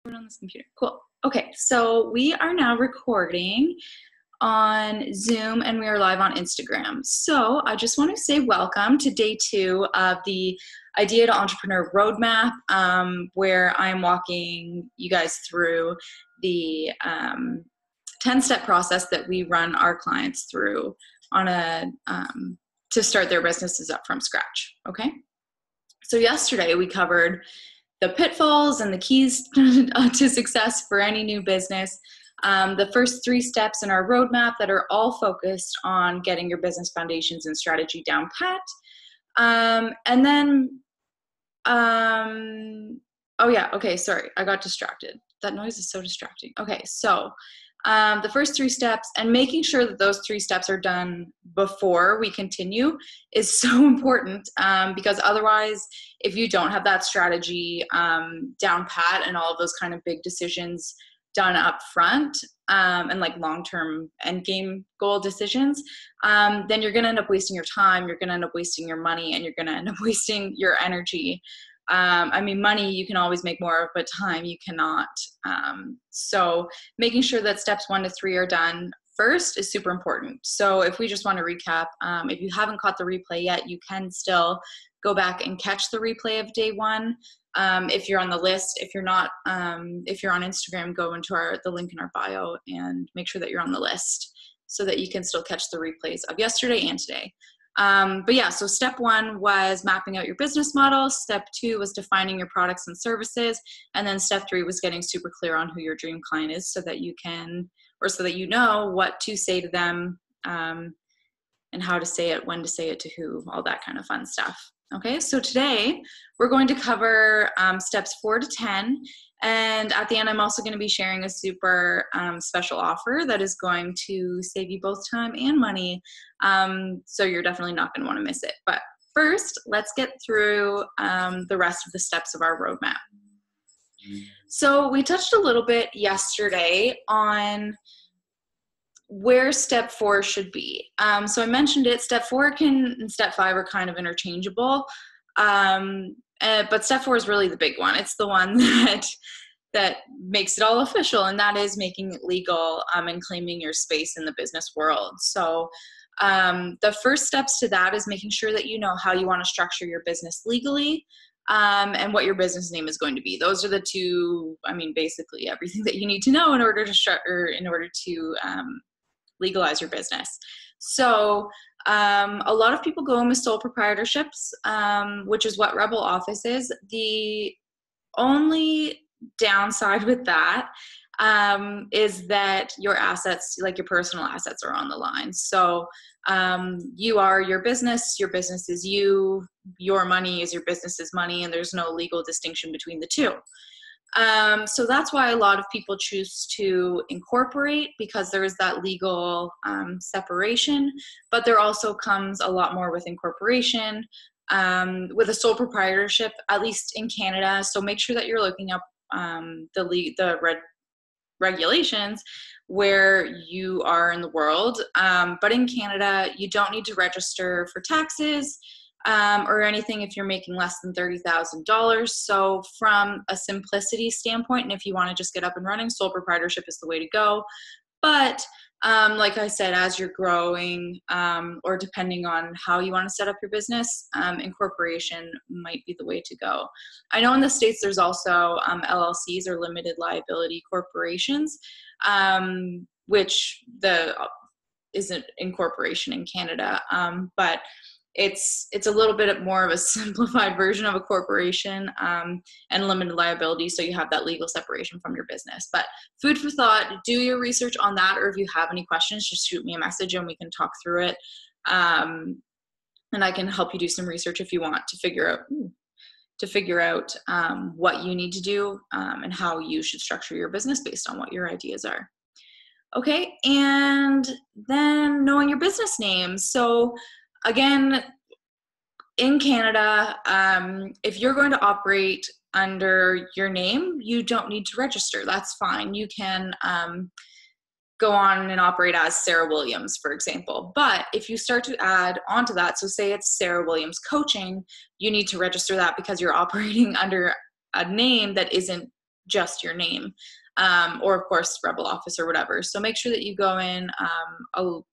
On this computer. Cool. Okay, so we are now recording on Zoom and we are live on Instagram. So I just want to say welcome to day 2 of the Idea to Entrepreneur Roadmap, where I'm walking you guys through the 10-step process that we run our clients through on to start their businesses up from scratch. Okay. So yesterday we covered the pitfalls and the keys to success for any new business. The first 3 steps in our roadmap that are all focused on getting your business foundations and strategy down pat. And then, oh yeah, okay, sorry, I got distracted. That noise is so distracting. Okay, so the first 3 steps and making sure that those 3 steps are done before we continue is so important, because otherwise, if you don't have that strategy down pat and all of those kind of big decisions done up front, and like long-term end game goal decisions, then you're going to end up wasting your time, you're going to end up wasting your money, and you're going to end up wasting your energy. I mean, money you can always make more of, but time you cannot. So making sure that steps 1 to 3 are done first is super important. So if we just want to recap, if you haven't caught the replay yet, you can still go back and catch the replay of day 1. If you're on the list, if you're not, if you're on Instagram, go into the link in our bio and make sure that you're on the list so that you can still catch the replays of yesterday and today. But yeah, so step 1 was mapping out your business model. Step 2 was defining your products and services. And then step 3 was getting super clear on who your dream client is so that you can, or so that you know what to say to them, and how to say it, when to say it to who, all that kind of fun stuff. Okay, so today we're going to cover steps 4 to 10. And at the end, I'm also going to be sharing a super special offer that is going to save you both time and money. So you're definitely not going to want to miss it. But first, let's get through the rest of the steps of our roadmap. So we touched a little bit yesterday on where step 4 should be. So I mentioned it, step 4 and step 5 are kind of interchangeable. But step 4 is really the big one. It's the one that makes it all official, and that is making it legal, and claiming your space in the business world. So the first steps to that is making sure that you know how you want to structure your business legally, and what your business name is going to be. Those are the 2, I mean, basically everything that you need to know in order to legalize your business. So a lot of people go in with sole proprietorships, which is what Rebel Office is. The only downside with that is that your assets, like your personal assets, are on the line. So you are your business is you, your money is your business's money, and there's no legal distinction between the 2. So that's why a lot of people choose to incorporate, because there is that legal separation, but there also comes a lot more with incorporation, with a sole proprietorship, at least in Canada. So make sure that you're looking up the regulations where you are in the world. But in Canada, you don't need to register for taxes, or anything if you're making less than $30,000. So from a simplicity standpoint, and if you want to just get up and running, sole proprietorship is the way to go. But like I said, as you're growing, or depending on how you want to set up your business, incorporation might be the way to go. I know in the States there's also LLCs, or limited liability corporations, which isn't incorporation in Canada, but it's a little bit more of a simplified version of a corporation, and limited liability, so you have that legal separation from your business. But food for thought, do your research on that, or if you have any questions, just shoot me a message and we can talk through it, and I can help you do some research if you want to figure out what you need to do, and how you should structure your business based on what your ideas are. Okay, and then knowing your business name. So again, in Canada, if you're going to operate under your name, you don't need to register. That's fine. You can go on and operate as Sarah Williams, for example. But if you start to add onto that, so say it's Sarah Williams Coaching, you need to register that because you're operating under a name that isn't just your name, or of course Rebel Office or whatever. So make sure that you go in, I'll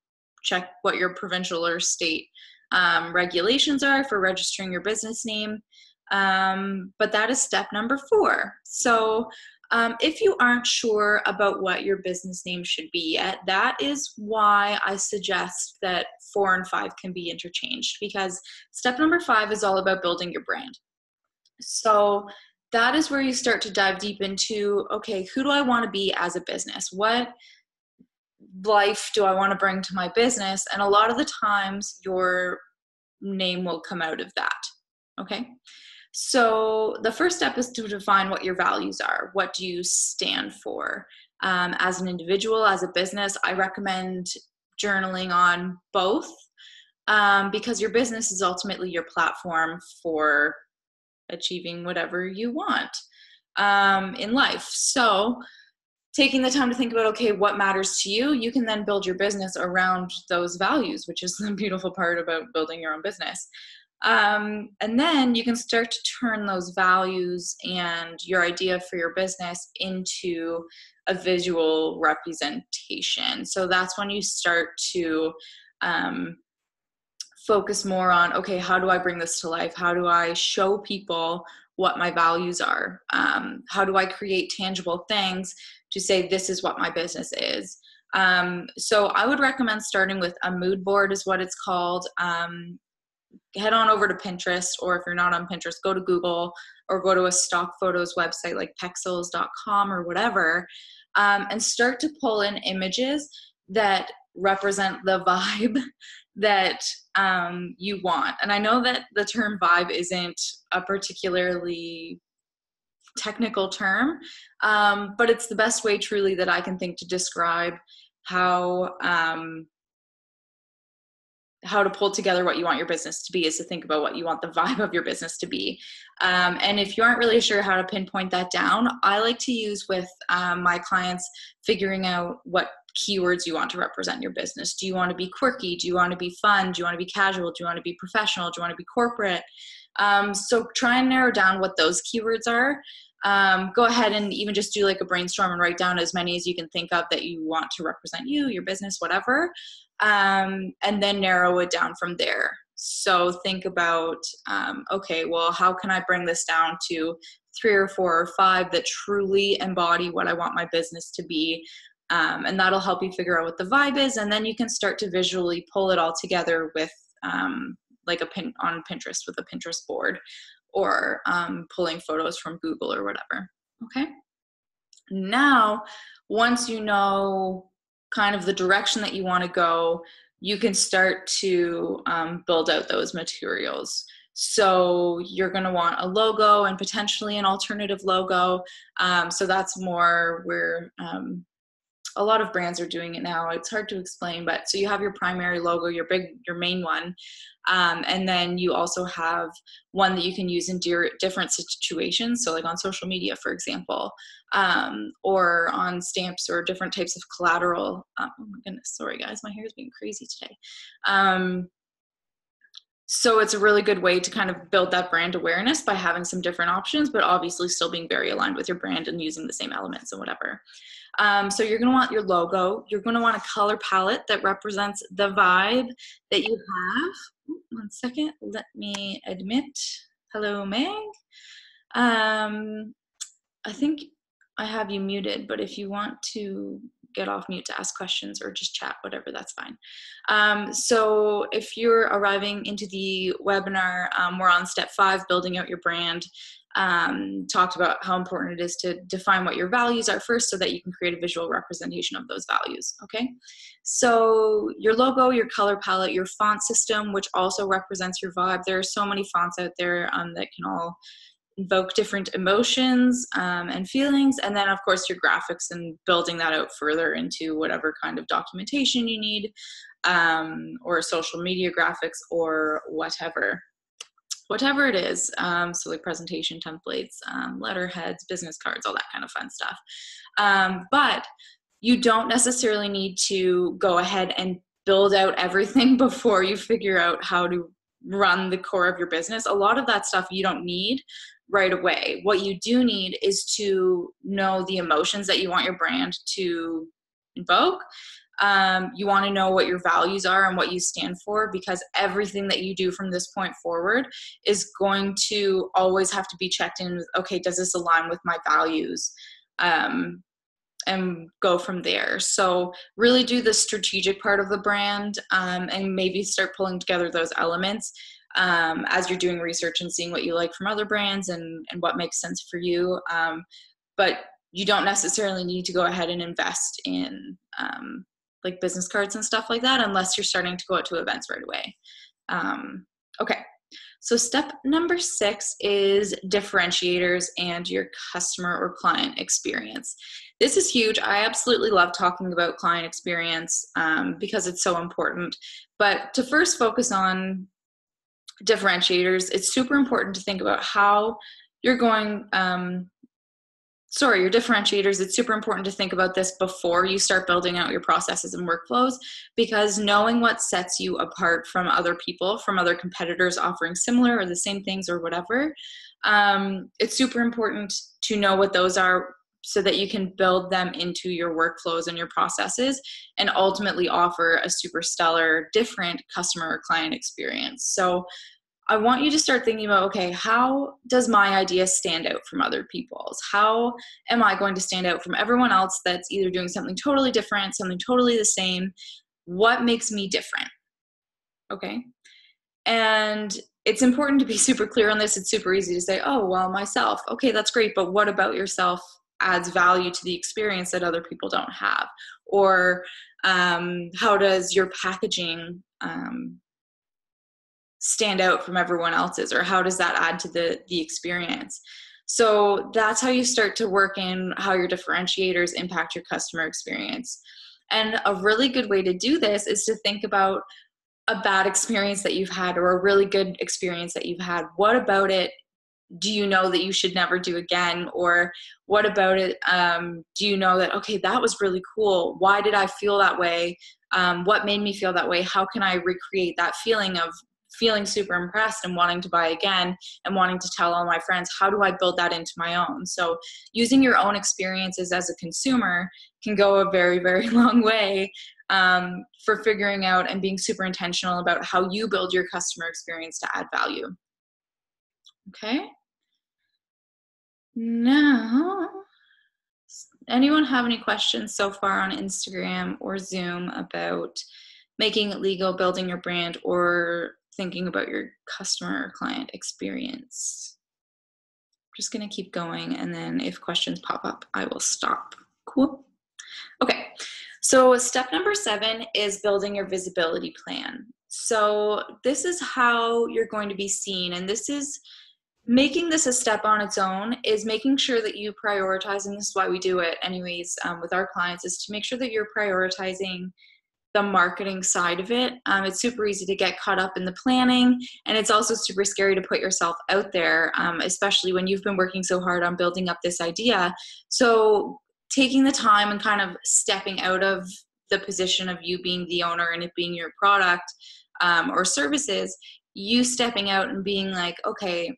check what your provincial or state regulations are for registering your business name. But that is step number 4. So if you aren't sure about what your business name should be yet, that is why I suggest that 4 and 5 can be interchanged, because step number 5 is all about building your brand. So that is where you start to dive deep into, okay, who do I want to be as a business? What life do I want to bring to my business? And a lot of the times your name will come out of that. Okay. So the first step is to define what your values are. What do you stand for? As an individual, as a business, I recommend journaling on both, because your business is ultimately your platform for achieving whatever you want in life. So taking the time to think about, okay, what matters to you, you can then build your business around those values, which is the beautiful part about building your own business. And then you can start to turn those values and your idea for your business into a visual representation. So that's when you start to focus more on, okay, how do I bring this to life? How do I show people what my values are? How do I create tangible things to say, this is what my business is? So I would recommend starting with a mood board, is what it's called. Head on over to Pinterest, or if you're not on Pinterest, go to Google or go to a stock photos website like pexels.com or whatever, and start to pull in images that represent the vibe that you want. And I know that the term vibe isn't a particularly technical term, but it's the best way truly that I can think to describe how to pull together what you want your business to be, is to think about what you want the vibe of your business to be. And if you aren't really sure how to pinpoint that down, I like to use with my clients figuring out what keywords you want to represent your business. Do you want to be quirky? Do you want to be fun? Do you want to be casual? Do you want to be professional? Do you want to be corporate? So try and narrow down what those keywords are. Go ahead and even just do like a brainstorm and write down as many as you can think of that you want to represent you, your business, whatever. And then narrow it down from there. So think about, okay, well, how can I bring this down to 3 or 4 or 5 that truly embody what I want my business to be? And that'll help you figure out what the vibe is. And then you can start to visually pull it all together with like on Pinterest with a Pinterest board, or pulling photos from Google or whatever. Okay. Now, once you know kind of the direction that you want to go, you can start to build out those materials. So you're going to want a logo and potentially an alternative logo. So that's more where a lot of brands are doing it now. It's hard to explain, but so you have your primary logo, your main one. And then you also have one that you can use in different situations. So like on social media, for example, or on stamps or different types of collateral. Oh my goodness, sorry guys, my hair is being crazy today. So it's a really good way to kind of build that brand awareness by having some different options, but obviously still being very aligned with your brand and using the same elements and whatever. So you're going to want your logo. You're going to want a color palette that represents the vibe that you have. One second. Let me admit. Hello, Meg. I think I have you muted, but if you want to get off mute to ask questions or just chat, whatever, that's fine. So if you're arriving into the webinar, we're on step 5, building out your brand. Talked about how important it is to define what your values are first so that you can create a visual representation of those values. Okay. So your logo, your color palette, your font system, which also represents your vibe. There are so many fonts out there that can all invoke different emotions and feelings. And then of course your graphics, and building that out further into whatever kind of documentation you need, or social media graphics or whatever it is. So like presentation templates, letterheads, business cards, all that kind of fun stuff. But you don't necessarily need to go ahead and build out everything before you figure out how to run the core of your business. A lot of that stuff you don't need. right away. What you do need is to know the emotions that you want your brand to invoke. You want to know what your values are and what you stand for, because everything that you do from this point forward is going to always have to be checked in with, okay, does this align with my values? And go from there. So really do the strategic part of the brand, and maybe start pulling together those elements as you're doing research and seeing what you like from other brands and what makes sense for you. But you don't necessarily need to go ahead and invest in like business cards and stuff like that unless you're starting to go out to events right away. Okay. So step number 6 is differentiators and your customer or client experience. This is huge. I absolutely love talking about client experience because it's so important. But to first focus on differentiators, it's super important to think about how you're going, your differentiators, it's super important to think about this before you start building out your processes and workflows, because knowing what sets you apart from other people, from other competitors offering similar or the same things or whatever, it's super important to know what those are so that you can build them into your workflows and your processes and ultimately offer a super stellar, different customer or client experience. So I want you to start thinking about, okay, how does my idea stand out from other people's? How am I going to stand out from everyone else that's either doing something totally different, something totally the same? What makes me different? Okay. And it's important to be super clear on this. It's super easy to say, oh, well, myself. Okay, that's great. But what about yourself adds value to the experience that other people don't have? Or how does your packaging stand out from everyone else's, or how does that add to the experience? So that's how you start to work in how your differentiators impact your customer experience. And a really good way to do this is to think about a bad experience that you've had or a really good experience that you've had. What about it do you know that you should never do again? Or what about it do you know that, okay, that was really cool. Why did I feel that way? What made me feel that way? How can I recreate that feeling of feeling super impressed and wanting to buy again and wanting to tell all my friends? How do I build that into my own? So using your own experiences as a consumer can go a very, very long way for figuring out and being super intentional about how you build your customer experience to add value. Okay. Now, anyone have any questions so far on Instagram or Zoom about making it legal, building your brand, or thinking about your customer or client experience? I'm just going to keep going, and then if questions pop up, I will stop. Cool. Okay. So step number 7 is building your visibility plan. So this is how you're going to be seen, and this is making this a step on its own, is making sure that you prioritize, and this is why we do it anyways with our clients, is to make sure that you're prioritizing the marketing side of it. It's super easy to get caught up in the planning, and it's also super scary to put yourself out there, especially when you've been working so hard on building up this idea. So taking the time and kind of stepping out of the position of you being the owner and it being your product or services, you stepping out and being like, okay,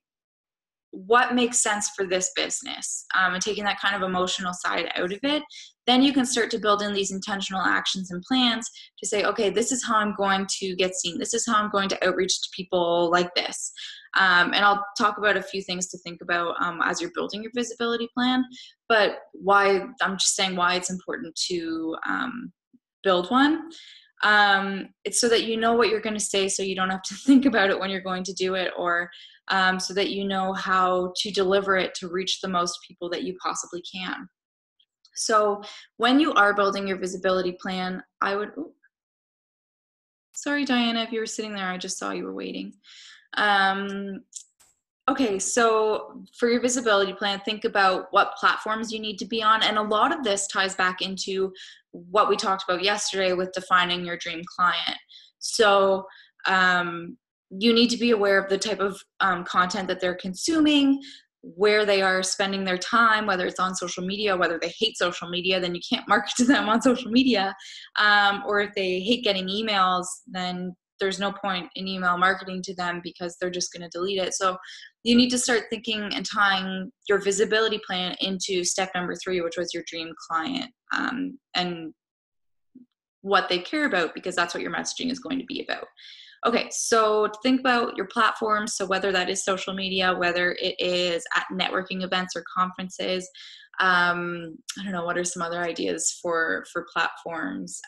what makes sense for this business, and taking that kind of emotional side out of it, then you can start to build in these intentional actions and plans to say, okay, this is how I'm going to get seen. This is how I'm going to outreach to people like this. And I'll talk about a few things to think about as you're building your visibility plan, but why, I'm just saying why it's important to build one. It's so that you know what you're going to say, so you don't have to think about it when you're going to do it, or so that you know how to deliver it to reach the most people that you possibly can. So when you are building your visibility plan, I would, sorry, Diana, if you were sitting there, I just saw you were waiting. Okay, so for your visibility plan, think about what platforms you need to be on. And a lot of this ties back into what we talked about yesterday with defining your dream client. So you need to be aware of the type of content that they're consuming, where they are spending their time, whether it's on social media, whether they hate social media, then you can't market to them on social media. Or if they hate getting emails, then there's no point in email marketing to them because they're just going to delete it. So you need to start thinking and tying your visibility plan into step number 3, which was your dream client, and what they care about, because that's what your messaging is going to be about. Okay, so think about your platforms. So whether that is social media, whether it is at networking events or conferences, I don't know, what are some other ideas for platforms?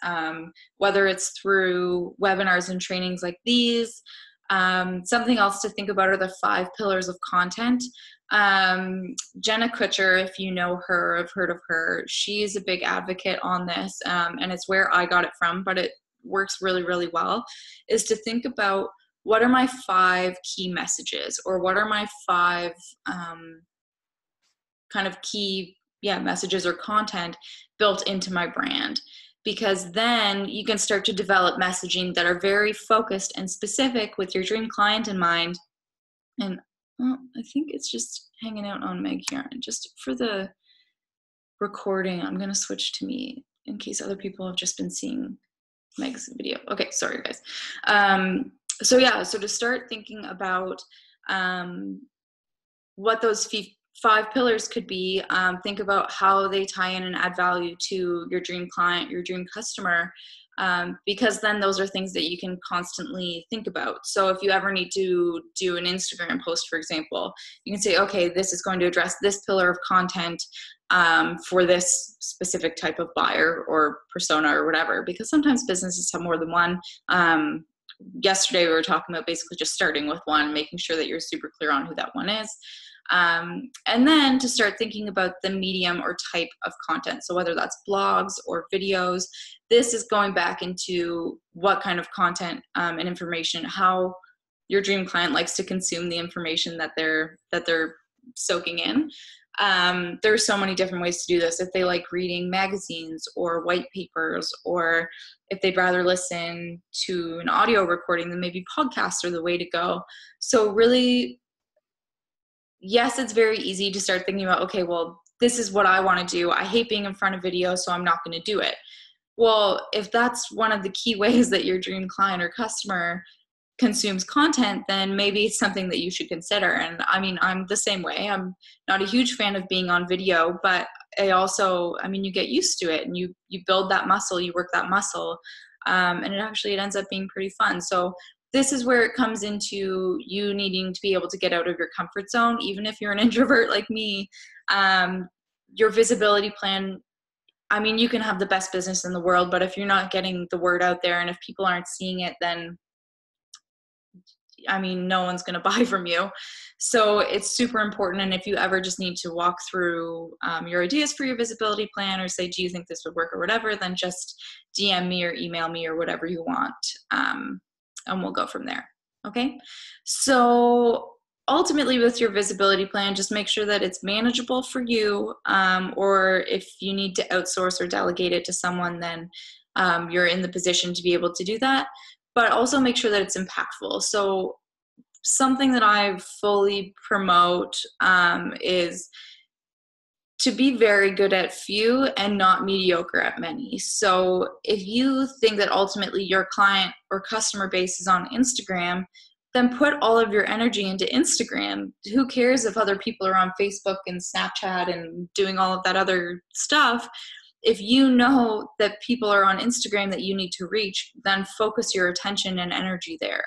Whether it's through webinars and trainings like these. Something else to think about are the 5 pillars of content. Jenna Kutcher, if you know her, I've heard of her, she's a big advocate on this, and it's where I got it from, but it works really, really well, is to think about what are my 5 key messages, or what are my 5 kind of key messages or content built into my brand. Because then you can start to develop messaging that are very focused and specific with your dream client in mind. And I think it's just hanging out on Meg here. And just for the recording, I'm going to switch to me in case other people have just been seeing Meg's video. Okay, sorry guys. So to start thinking about what those 5 pillars could be, think about how they tie in and add value to your dream client, your dream customer, because then those are things that you can constantly think about. So if you ever need to do an Instagram post, for example, you can say, okay, this is going to address this pillar of content for this specific type of buyer or persona or whatever, because sometimes businesses have more than one. Yesterday we were talking about basically just starting with one, making sure that you're super clear on who that one is. And then to start thinking about the medium or type of content. So whether that's blogs or videos, this is going back into what kind of content and information, how your dream client likes to consume the information that they're soaking in. There's so many different ways to do this. If they like reading magazines or white papers, or if they'd rather listen to an audio recording, then maybe podcasts are the way to go. So really, yes, it's very easy to start thinking about, okay, well, this is what I want to do. I hate being in front of video, so I'm not going to do it. Well, if that's one of the key ways that your dream client or customer consumes content, then maybe it's something that you should consider. And I mean, I'm the same way. I'm not a huge fan of being on video, but you get used to it, and you build that muscle, you work that muscle, and it ends up being pretty fun. So this is where it comes into you needing to be able to get out of your comfort zone. Even if you're an introvert like me, your visibility plan, you can have the best business in the world, but if you're not getting the word out there, and if people aren't seeing it, then no one's going to buy from you. So it's super important. And if you ever just need to walk through your ideas for your visibility plan, or say, do you think this would work or whatever, then just DM me or email me or whatever you want. And we'll go from there. Okay. So ultimately with your visibility plan, just make sure that it's manageable for you. Or if you need to outsource or delegate it to someone, then you're in the position to be able to do that. But also make sure that it's impactful. So something that I fully promote is to be very good at few and not mediocre at many. So if you think that ultimately your client or customer base is on Instagram, then put all of your energy into Instagram. Who cares if other people are on Facebook and Snapchat and doing all of that other stuff? If you know that people are on Instagram that you need to reach, then focus your attention and energy there.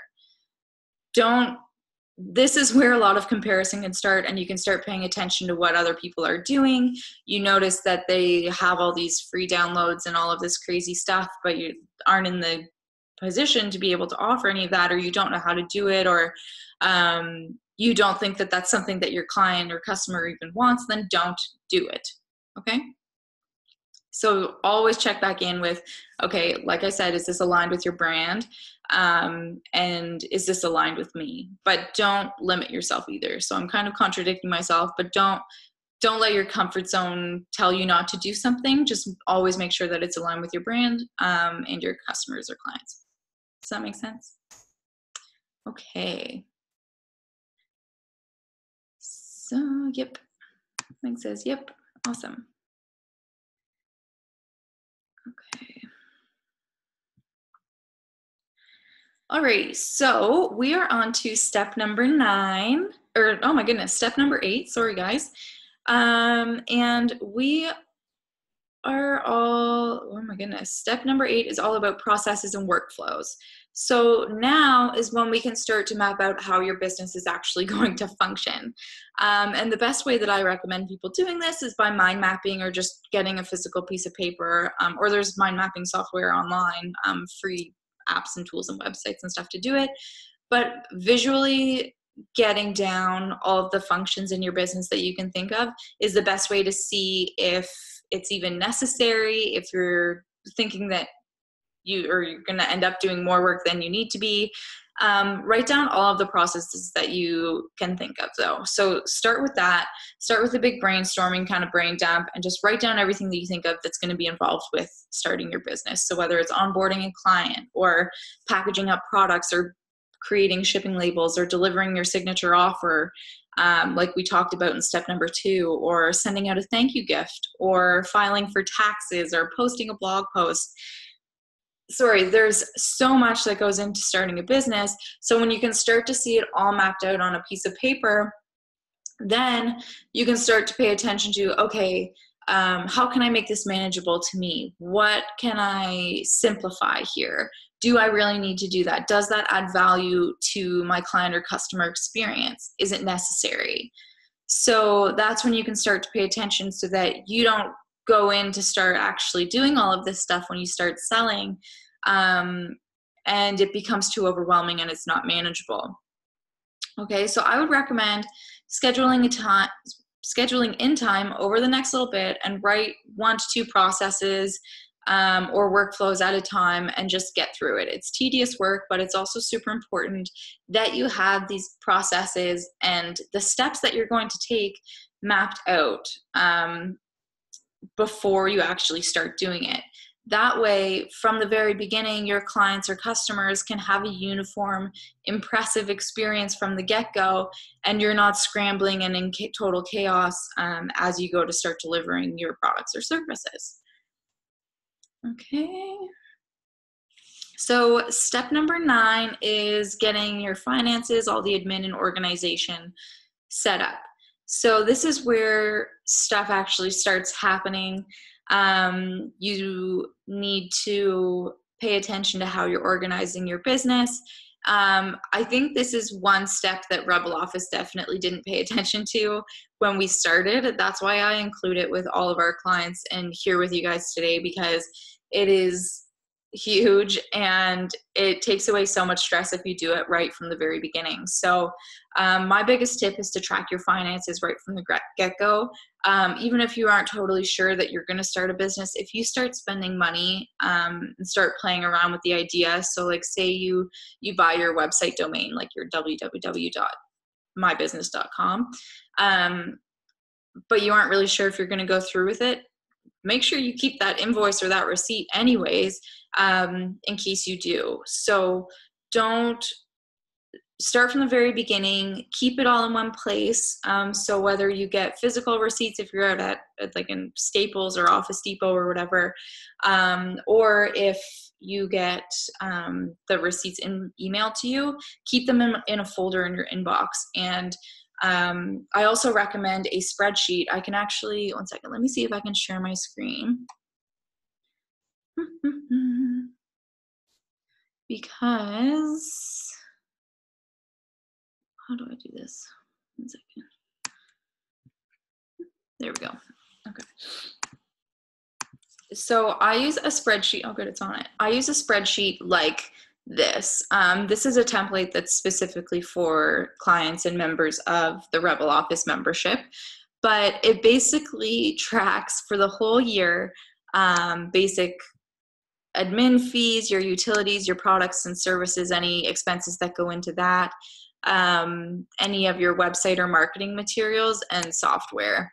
This is where a lot of comparison can start, and you can start paying attention to what other people are doing. You notice that they have all these free downloads and all of this crazy stuff, but you aren't in the position to be able to offer any of that, or you don't know how to do it, or you don't think that that's something that your client or customer even wants, then don't do it. Okay? So always check back in with, okay, like I said, is this aligned with your brand? And is this aligned with me? But don't limit yourself either. So I'm kind of contradicting myself, but don't let your comfort zone tell you not to do something. Just always make sure that it's aligned with your brand and your customers or clients. Does that make sense? Okay. So, yep. Meg says, yep. Awesome. Okay. All right, so we are on to step number 9, or oh my goodness, step number 8, sorry guys. And we are all, oh my goodness, step number 8 is all about processes and workflows. So now is when we can start to map out how your business is actually going to function. And the best way that I recommend people doing this is by mind mapping, or just getting a physical piece of paper, or there's mind mapping software online, free apps and tools and websites and stuff to do it. But visually getting down all of the functions in your business that you can think of is the best way to see if it's even necessary, if you're thinking that you're going to end up doing more work than you need to be. Write down all of the processes that you can think of though. So start with that. Start with a big brainstorming kind of brain dump, and just write down everything that you think of that's going to be involved with starting your business. So whether it's onboarding a client, or packaging up products, or creating shipping labels, or delivering your signature offer, like we talked about in step number 2, or sending out a thank you gift, or filing for taxes, or posting a blog post. Sorry, there's so much that goes into starting a business. So when you can start to see it all mapped out on a piece of paper, then you can start to pay attention to, okay, how can I make this manageable to me? What can I simplify here? Do I really need to do that? Does that add value to my client or customer experience? Is it necessary? So that's when you can start to pay attention, so that you don't go in to start actually doing all of this stuff when you start selling, and it becomes too overwhelming and it's not manageable. Okay, so I would recommend scheduling in time over the next little bit, and write 1 to 2 processes or workflows at a time, and just get through it. It's tedious work, but it's also super important that you have these processes and the steps that you're going to take mapped out before you actually start doing it. That way, from the very beginning, your clients or customers can have a uniform, impressive experience from the get-go, and you're not scrambling and in total chaos as you go to start delivering your products or services. Okay. So step number 9 is getting your finances, all the admin and organization set up. So this is where stuff actually starts happening. You need to pay attention to how you're organizing your business. I think this is one step that Rebel Office definitely didn't pay attention to when we started. That's why I include it with all of our clients and here with you guys today, because it is huge and it takes away so much stress if you do it right from the very beginning. So my biggest tip is to track your finances right from the get-go. Even if you aren't totally sure that you're going to start a business, if you start spending money and start playing around with the idea, so like say you buy your website domain, like your www.mybusiness.com, but you aren't really sure if you're going to go through with it, make sure you keep that invoice or that receipt anyways, in case you do. So don't start from the very beginning, keep it all in one place. So whether you get physical receipts if you're out at like in Staples or Office Depot or whatever, or if you get the receipts emailed to you, keep them in a folder in your inbox. And I also recommend a spreadsheet. I can actually, one second, let me see if I can share my screen. Because, how do I do this? One second. There we go. Okay. So I use a spreadsheet. Oh, good, it's on it. I use a spreadsheet like this. This is a template that's specifically for clients and members of the Rebel Office membership, but it basically tracks for the whole year basic admin fees, your utilities, your products and services, any expenses that go into that, any of your website or marketing materials and software,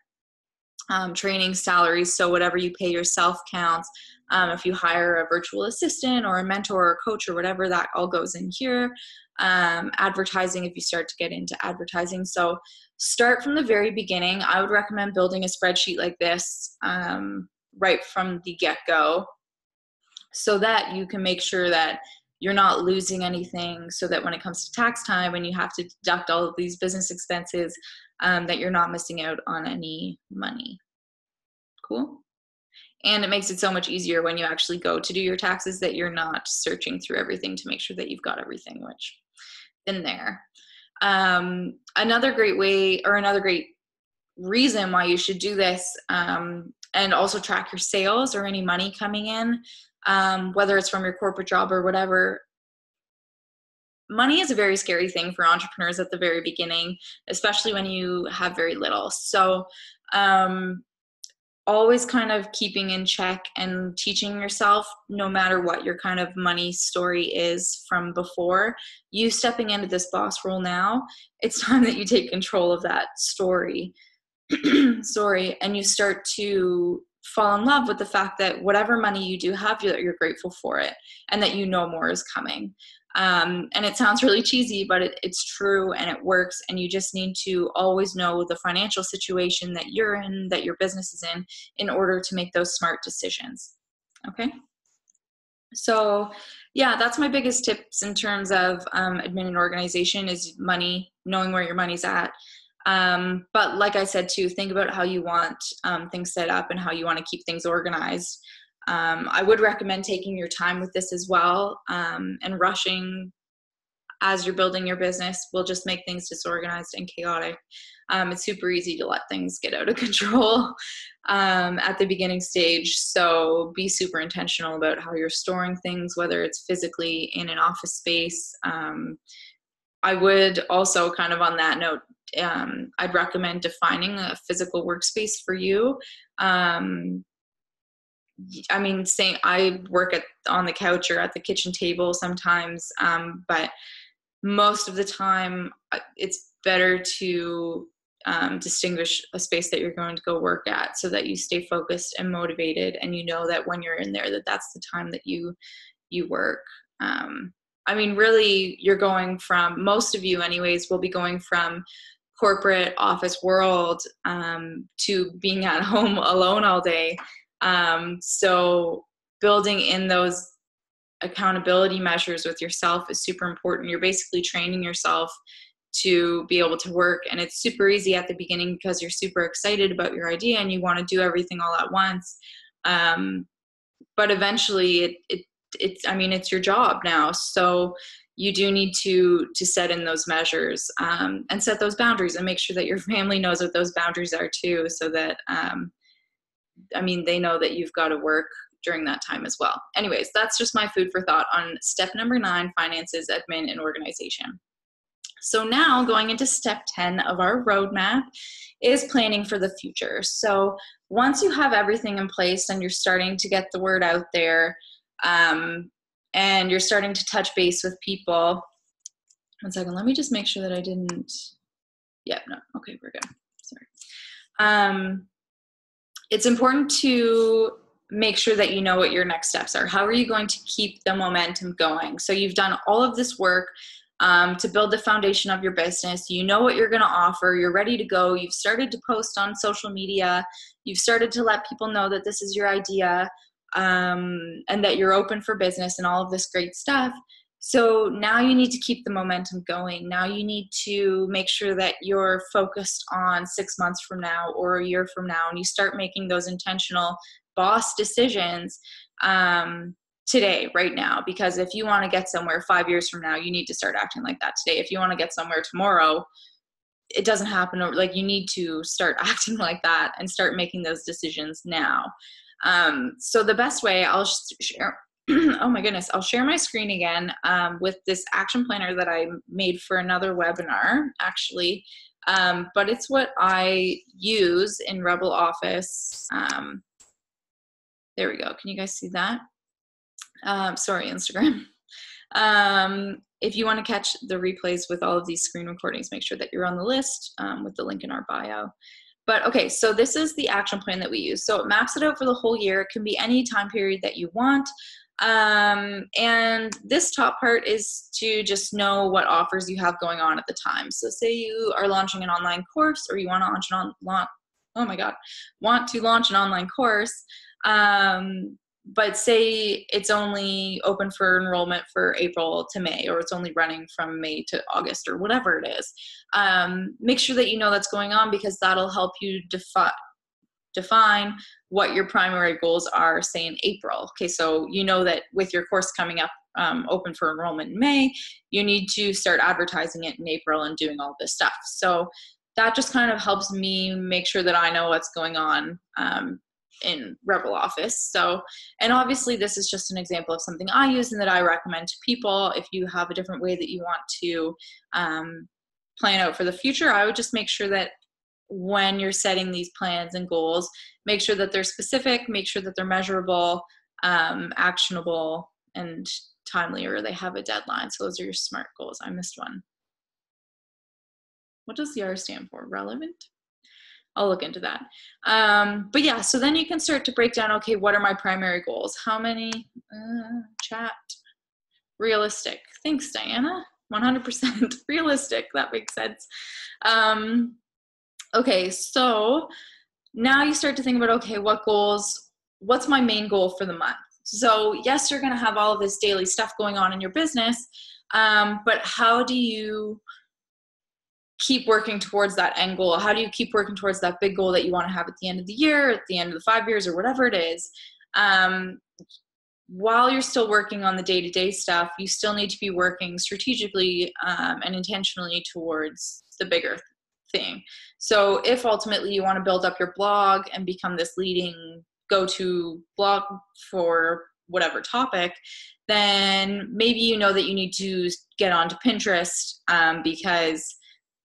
training, salaries, so whatever you pay yourself counts. If you hire a virtual assistant or a mentor or a coach or whatever, that all goes in here. Advertising, if you start to get into advertising. So start from the very beginning. I would recommend building a spreadsheet like this right from the get-go, so that you can make sure that you're not losing anything, so that when it comes to tax time and you have to deduct all of these business expenses, that you're not missing out on any money. Cool. And it makes it so much easier when you actually go to do your taxes, that you're not searching through everything to make sure that you've got everything, which in there. Another great way, or another great reason why you should do this, and also track your sales or any money coming in, whether it's from your corporate job or whatever. Money is a very scary thing for entrepreneurs at the very beginning, especially when you have very little. So always kind of keeping in check and teaching yourself, no matter what your kind of money story is from before, you stepping into this boss role now, it's time that you take control of that story. And you start to fall in love with the fact that whatever money you do have, that you're grateful for it, and that you know more is coming. And it sounds really cheesy, but it's true, and it works. And you just need to always know the financial situation that you're in, that your business is in order to make those smart decisions. Okay. So yeah, that's my biggest tips in terms of admin and organization, is money, knowing where your money's at. But like I said too, think about how you want things set up and how you want to keep things organized. I would recommend taking your time with this as well, and rushing as you're building your business will just make things disorganized and chaotic. It's super easy to let things get out of control at the beginning stage. So be super intentional about how you're storing things, whether it's physically in an office space. I would also, kind of on that note, I'd recommend defining a physical workspace for you. I mean, saying I work on the couch or at the kitchen table sometimes, but most of the time it's better to distinguish a space that you're going to go work at, so that you stay focused and motivated, and you know that when you're in there, that's the time that you work. I mean, really, you're going from, most of you anyways, will be going from corporate office world to being at home alone all day. So building in those accountability measures with yourself is super important. You're basically training yourself to be able to work, and it's super easy at the beginning because you're super excited about your idea and you want to do everything all at once. But eventually it's your job now. So you do need to set in those measures, and set those boundaries, and make sure that your family knows what those boundaries are too, so that, they know that you've got to work during that time as well. Anyways, that's just my food for thought on step number 9, finances, admin, and organization. So now going into step 10 of our roadmap is planning for the future. So once you have everything in place and you're starting to get the word out there, and you're starting to touch base with people. One second, let me just make sure that I didn't, okay, we're good, sorry. It's important to make sure that you know what your next steps are. How are you going to keep the momentum going? So you've done all of this work to build the foundation of your business. You know what you're going to offer. You're ready to go. You've started to post on social media. You've started to let people know that this is your idea, and that you're open for business and all of this great stuff. So now you need to keep the momentum going. Now you need to make sure that you're focused on 6 months from now or a year from now, and you start making those intentional boss decisions today, right now. Because if you want to get somewhere 5 years from now, you need to start acting like that today. If you want to get somewhere tomorrow, it doesn't happen. Like, you need to start acting like that and start making those decisions now. So the best way, I'll share, oh my goodness, I'll share my screen again with this action planner that I made for another webinar, actually. But it's what I use in Rebel Office. There we go. Can you guys see that? Sorry, Instagram. If you want to catch the replays with all of these screen recordings, make sure that you're on the list with the link in our bio. But okay, so this is the action plan that we use. So it maps it out for the whole year. It can be any time period that you want. And this top part is to just know what offers you have going on at the time. So say you are launching an online course, or you want to launch an online course. but say it's only open for enrollment for April to May, or it's only running from May to August, or whatever it is. Make sure that you know that's going on, because that'll help you define what your primary goals are, say in April. Okay, so you know that with your course coming up open for enrollment in May, you need to start advertising it in April and doing all this stuff. So that just kind of helps me make sure that I know what's going on in Rebel Office. So, and obviously this is just an example of something I use and that I recommend to people. If you have a different way that you want to plan out for the future, I would just make sure that when you're setting these plans and goals, make sure that they're specific, make sure that they're measurable, actionable, and timely, or they have a deadline. So those are your SMART goals. I missed one. What does the R stand for? Relevant? I'll look into that. But yeah, so then you can start to break down, okay, what are my primary goals? How many? Chat. Realistic. Thanks, Diana. 100% realistic. That makes sense. Okay, so now you start to think about, okay, what goals, what's my main goal for the month? So yes, you're going to have all of this daily stuff going on in your business, but how do you keep working towards that end goal? How do you keep working towards that big goal that you want to have at the end of the year, at the end of the 5 years, or whatever it is? While you're still working on the day-to-day stuff, you still need to be working strategically and intentionally towards the bigger thing. So if ultimately you want to build up your blog and become this leading go-to blog for whatever topic, then maybe you know that you need to get onto Pinterest because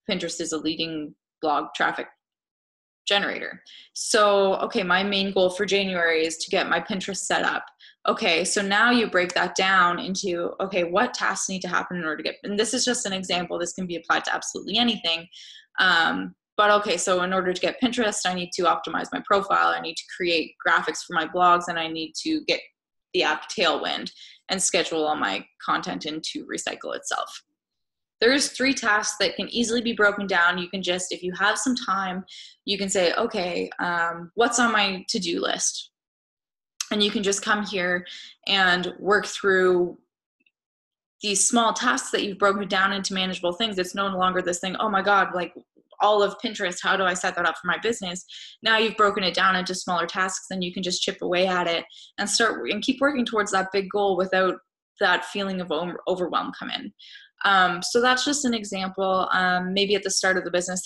Pinterest is a leading blog traffic generator. So, okay, my main goal for January is to get my Pinterest set up. Okay, so now you break that down into, okay, what tasks need to happen in order to get, and this is just an example, this can be applied to absolutely anything. But okay, so in order to get Pinterest, I need to optimize my profile, I need to create graphics for my blogs, and I need to get the app Tailwind and schedule all my content into Recycle itself. There's 3 tasks that can easily be broken down. You can just, if you have some time, you can say, okay, what's on my to-do list? And you can just come here and work through these small tasks that you've broken down into manageable things. It's no longer this thing, oh my God, like all of Pinterest, how do I set that up for my business? Now you've broken it down into smaller tasks, and you can just chip away at it and start and keep working towards that big goal without that feeling of overwhelm come in. So that's just an example. Maybe at the start of the business,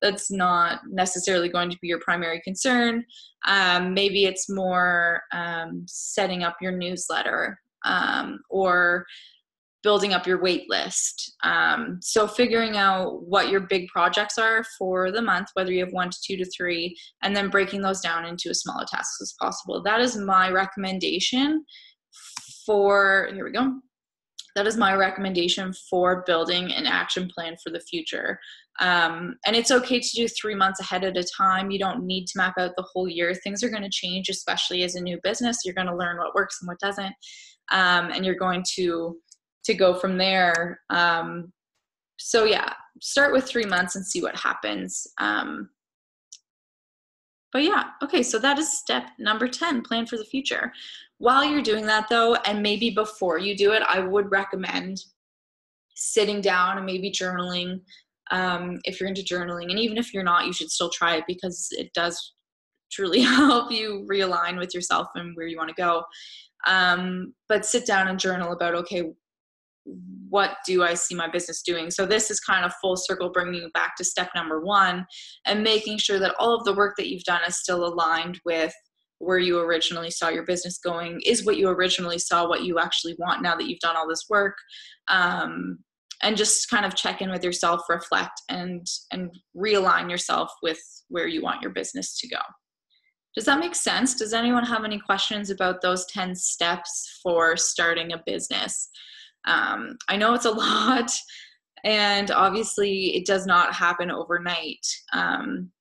that's not necessarily going to be your primary concern. Maybe it's more setting up your newsletter or building up your wait list. So figuring out what your big projects are for the month, whether you have 1 to 2 to 3, and then breaking those down into as small tasks as possible. That is my recommendation for, here we go. That is my recommendation for building an action plan for the future. And it's okay to do 3 months ahead at a time. You don't need to map out the whole year. Things are going to change, especially as a new business. You're going to learn what works and what doesn't. And you're going to go from there. So yeah, start with 3 months and see what happens. But yeah, okay, so that is step number 10, plan for the future. While you're doing that though, and maybe before you do it, I would recommend sitting down and maybe journaling. If you're into journaling, and even if you're not, you should still try it, because it does truly help you realign with yourself and where you want to go. But sit down and journal about, okay, what do I see my business doing? So this is kind of full circle, bringing you back to step number 1 and making sure that all of the work that you've done is still aligned with where you originally saw your business going. Is what you originally saw what you actually want now that you've done all this work? And just kind of check in with yourself, reflect, and realign yourself with where you want your business to go. Does that make sense? Does anyone have any questions about those 10 steps for starting a business? I know it's a lot, and obviously it does not happen overnight,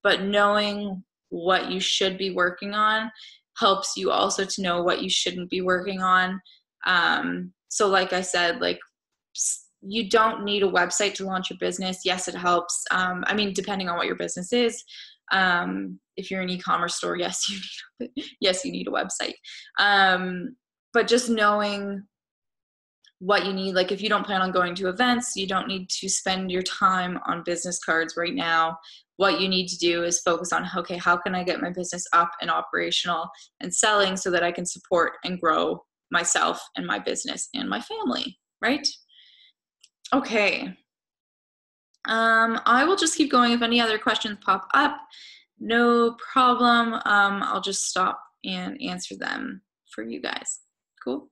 but knowing what you should be working on helps you also to know what you shouldn't be working on. So like I said, like, you don't need a website to launch your business. Yes, it helps. I mean, depending on what your business is. if you're an e-commerce store, yes, you need a website. But just knowing what you need, like if you don't plan on going to events, you don't need to spend your time on business cards right now. What you need to do is focus on, okay, how can I get my business up and operational and selling so that I can support and grow myself and my business and my family, right? Okay. I will just keep going. If any other questions pop up, no problem. I'll just stop and answer them for you guys. Cool.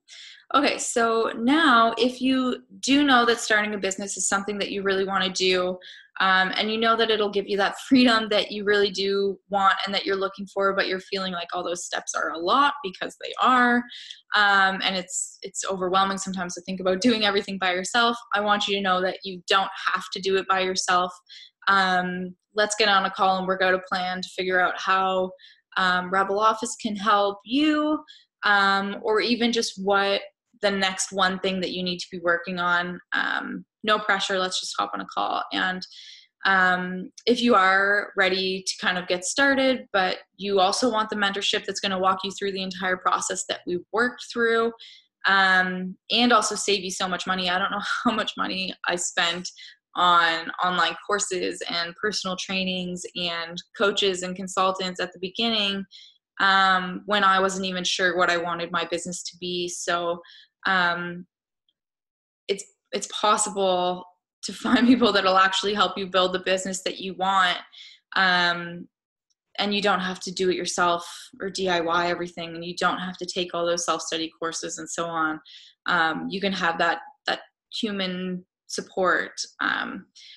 Okay, so now if you do know that starting a business is something that you really want to do, and you know that it'll give you that freedom that you really do want and that you're looking for, but you're feeling like all those steps are a lot, because they are, and it's overwhelming sometimes to think about doing everything by yourself. I want you to know that you don't have to do it by yourself. Let's get on a call and work out a plan to figure out how Rebel Office can help you, or even just what the next one thing that you need to be working on. No pressure. Let's just hop on a call. And if you are ready to kind of get started, but you also want the mentorship that's going to walk you through the entire process that we've worked through, and also save you so much money. I don't know how much money I spent on online courses and personal trainings and coaches and consultants at the beginning, when I wasn't even sure what I wanted my business to be. So it's possible to find people that'll actually help you build the business that you want, and you don't have to do it yourself or DIY everything, and you don't have to take all those self-study courses and so on. You can have that human support.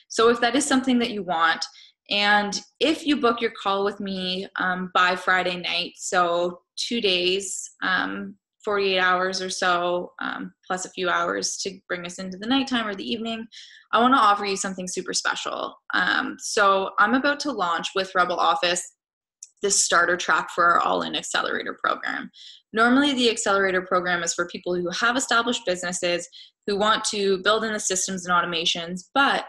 So if that is something that you want, and if you book your call with me by Friday night, so 2 days, 48 hours or so, plus a few hours to bring us into the nighttime or the evening, I want to offer you something super special. So I'm about to launch with Rebel Office this starter track for our All-In Accelerator program. Normally the Accelerator program is for people who have established businesses, who want to build in the systems and automations, but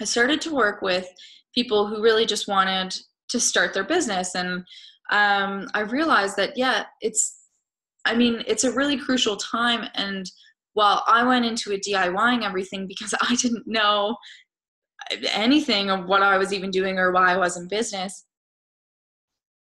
I started to work with people who really just wanted to start their business. And I realized that, it's a really crucial time. And while I went into it DIYing everything because I didn't know anything of what I was even doing or why I was in business,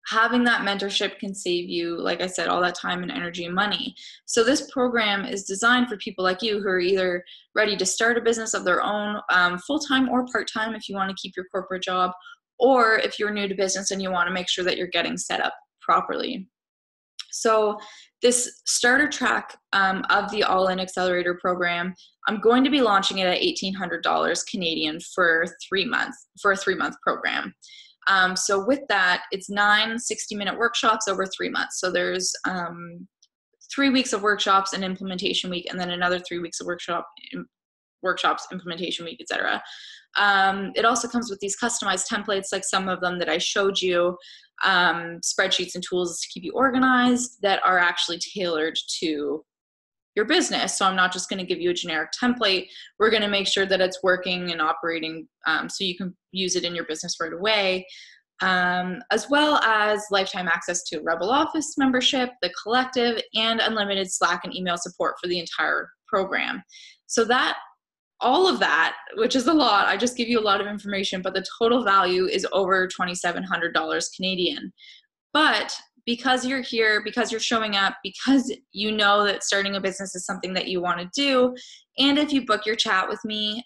having that mentorship can save you, like I said, all that time and energy and money. So this program is designed for people like you who are either ready to start a business of their own, full-time or part-time if you want to keep your corporate job, or if you're new to business and you want to make sure that you're getting set up properly. So this starter track of the All-In Accelerator program, I'm going to be launching it at $1,800 Canadian for 3 months, for a 3-month program. So with that, it's 9 60-minute workshops over 3 months. So there's 3 weeks of workshops and implementation week, and then another 3 weeks of workshops, implementation week, etc. It also comes with these customized templates, like some of them that I showed you, spreadsheets and tools to keep you organized that are actually tailored to your business. So I'm not just going to give you a generic template. We're going to make sure that it's working and operating, so you can use it in your business right away, as well as lifetime access to Rebel Office membership, the collective, and unlimited Slack and email support for the entire program. So that, all of that, which is a lot, I just give you a lot of information, but the total value is over $2,700 Canadian. But because you're here, because you're showing up, because you know that starting a business is something that you want to do, and if you book your chat with me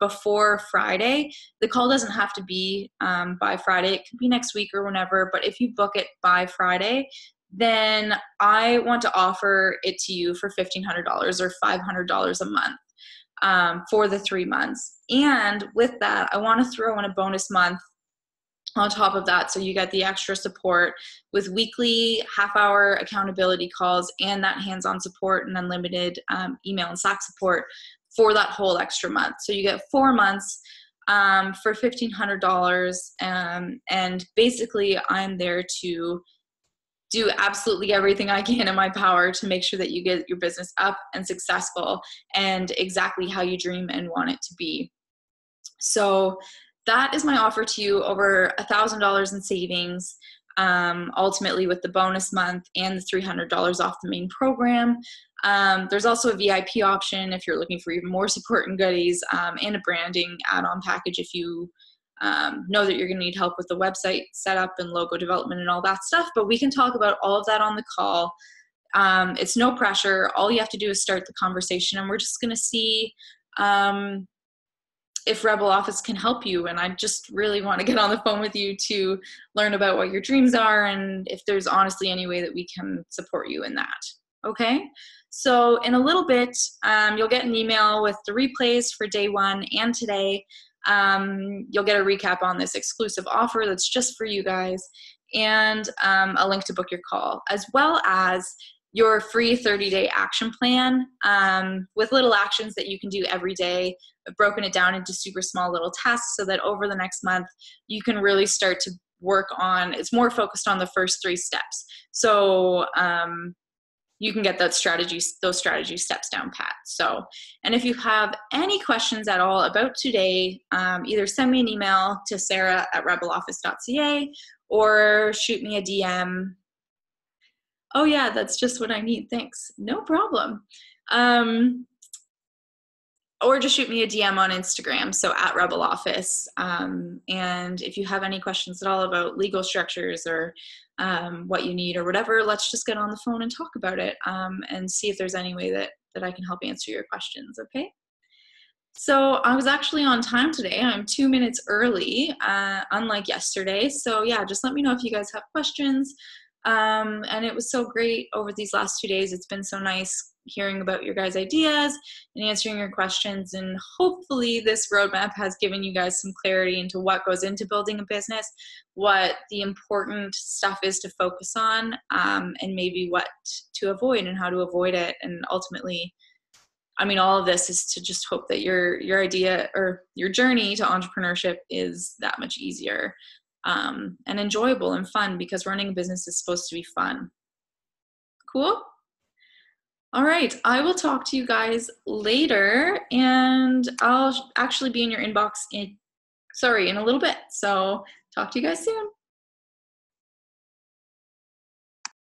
before Friday, the call doesn't have to be by Friday. It could be next week or whenever, but if you book it by Friday, then I want to offer it to you for $1,500 or $500 a month for the 3 months. And with that, I want to throw in a bonus month on top of that, so you get the extra support with weekly half-hour accountability calls and that hands-on support and unlimited email and Slack support for that whole extra month. So you get 4 months for $1,500, and basically I'm there to do absolutely everything I can in my power to make sure that you get your business up and successful and exactly how you dream and want it to be. So that is my offer to you, over $1,000 in savings, ultimately with the bonus month and the $300 off the main program. There's also a VIP option if you're looking for even more support and goodies, and a branding add-on package if you know that you're going to need help with the website setup and logo development and all that stuff. But we can talk about all of that on the call. It's no pressure. All you have to do is start the conversation, and we're just going to see if Rebel Office can help you. And I just really want to get on the phone with you to learn about what your dreams are and if there's honestly any way that we can support you in that. Okay? So in a little bit, you'll get an email with the replays for day 1 and today. You'll get a recap on this exclusive offer that's just for you guys, and a link to book your call, as well as your free 30-day action plan with little actions that you can do every day. I've broken it down into super small little tasks so that over the next month you can really start to work on, it's more focused on the first 3 steps. So you can get those strategy steps down pat. So, and if you have any questions at all about today, either send me an email to sarah@rebeloffice.ca or shoot me a DM. Oh yeah, that's just what I need. Thanks. No problem. Or just shoot me a DM on Instagram, so @rebeloffice. And if you have any questions at all about legal structures or what you need or whatever, let's just get on the phone and talk about it, and see if there's any way that I can help answer your questions, okay? So I was actually on time today. I'm 2 minutes early, unlike yesterday. So yeah, just let me know if you guys have questions. And it was so great over these last 2 days. It's been so nice hearing about your guys' ideas and answering your questions. And hopefully this roadmap has given you guys some clarity into what goes into building a business, what the important stuff is to focus on, and maybe what to avoid and how to avoid it. And ultimately, I mean, all of this is to just hope that your idea or your journey to entrepreneurship is that much easier and enjoyable and fun, because running a business is supposed to be fun. Cool? All right, I will talk to you guys later, and I'll actually be in your inbox in a little bit. So talk to you guys soon.